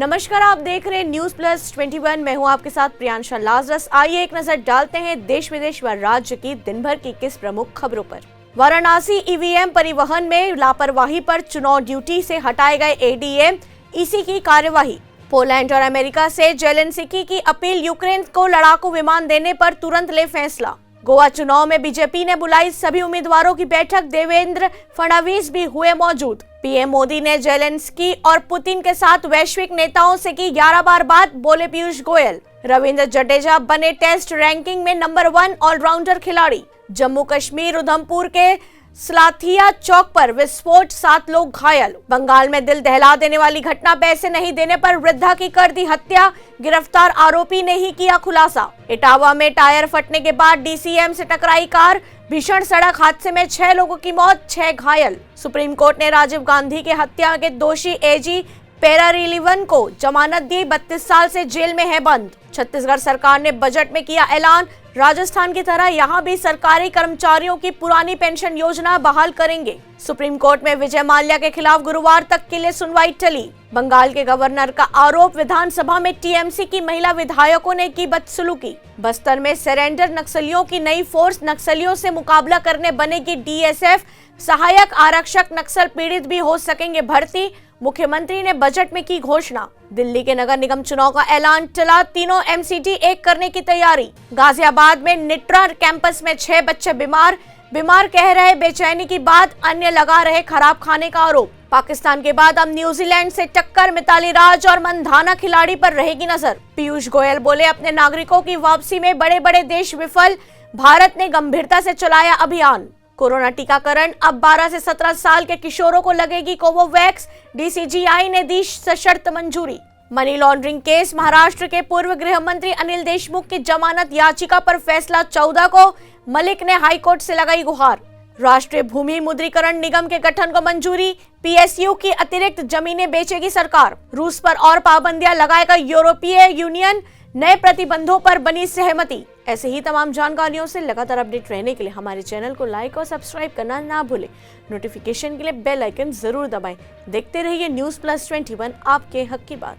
नमस्कार, आप देख रहे हैं न्यूज प्लस 21। मैं हूं आपके साथ प्रियांशा लाजरस। आइए एक नजर डालते हैं देश विदेश व राज्य की दिन भर की किस प्रमुख खबरों पर। वाराणसी ईवीएम परिवहन में लापरवाही पर चुनाव ड्यूटी से हटाए गए एडीएम ईसी की कार्यवाही। पोलैंड और अमेरिका से जेलेंस्की की अपील, यूक्रेन को लड़ाकू विमान देने पर तुरंत ले फैसला। गोवा चुनाव में बीजेपी ने बुलाई सभी उम्मीदवारों की बैठक, देवेंद्र फडणवीस भी हुए मौजूद। पीएम मोदी ने जेलेंस्की और पुतिन के साथ वैश्विक नेताओं से की 11 बार बात, बोले पीयूष गोयल। रविंद्र जडेजा बने टेस्ट रैंकिंग में नंबर 1 ऑलराउंडर खिलाड़ी। जम्मू कश्मीर उधमपुर के सलाथिया चौक पर विस्फोट, 7 लोग घायल। बंगाल में दिल दहला देने वाली घटना, पैसे नहीं देने पर वृद्धा की कर दी हत्या, गिरफ्तार आरोपी ने ही किया खुलासा। इटावा में टायर फटने के बाद डीसीएम से टकराई कार, भीषण सड़क हादसे में 6 लोगों की मौत, 6 घायल। सुप्रीम कोर्ट ने राजीव गांधी के हत्या के दोषी एजी पेरारिलिवन को जमानत दी, 32 साल से जेल में है बंद। छत्तीसगढ़ सरकार ने बजट में किया ऐलान, राजस्थान की तरह यहां भी सरकारी कर्मचारियों की पुरानी पेंशन योजना बहाल करेंगे। सुप्रीम कोर्ट में विजय माल्या के खिलाफ गुरुवार तक के लिए सुनवाई टली। बंगाल के गवर्नर का आरोप, विधानसभा में टीएमसी की महिला विधायकों ने की बदसलूकी। बस्तर में सरेंडर नक्सलियों की नई फोर्स, नक्सलियों से मुकाबला करने बनेगी डीएसएफ। सहायक आरक्षक नक्सल पीड़ित भी हो सकेंगे भर्ती, मुख्यमंत्री ने बजट में की घोषणा। दिल्ली के नगर निगम चुनाव का ऐलान टला, तीनों एमसीडी एक करने की तैयारी। गाजियाबाद में निट्रा कैंपस में 6 बच्चे बीमार कह रहे बेचैनी की बात, अन्य लगा रहे खराब खाने का आरोप। पाकिस्तान के बाद अब न्यूजीलैंड से टक्कर, मिताली राज और मंधाना खिलाड़ी पर रहेगी नजर। पीयूष गोयल बोले अपने नागरिकों की वापसी में बड़े बड़े देश विफल, भारत ने गंभीरता से चलाया अभियान। कोरोना टीकाकरण, अब 12 से 17 साल के किशोरों को लगेगी कोवोवैक्स, डीसीजीआई ने दी सशर्त मंजूरी। मनी लॉन्ड्रिंग केस, महाराष्ट्र के पूर्व गृह मंत्री अनिल देशमुख की जमानत याचिका पर फैसला 14 को, मलिक ने हाईकोर्ट से लगाई गुहार। राष्ट्रीय भूमि मुद्रीकरण निगम के गठन को मंजूरी, पीएसयू की अतिरिक्त जमीनें बेचेगी सरकार। रूस पर और पाबंदियां लगाएगा यूरोपीय यूनियन, नए प्रतिबंधों पर बनी सहमति। ऐसे ही तमाम जानकारियों से लगातार अपडेट रहने के लिए हमारे चैनल को लाइक और सब्सक्राइब करना ना भूलें। नोटिफिकेशन के लिए बेल आइकन जरूर दबाएं। देखते रहिए न्यूज प्लस 21, आपके हक की बात।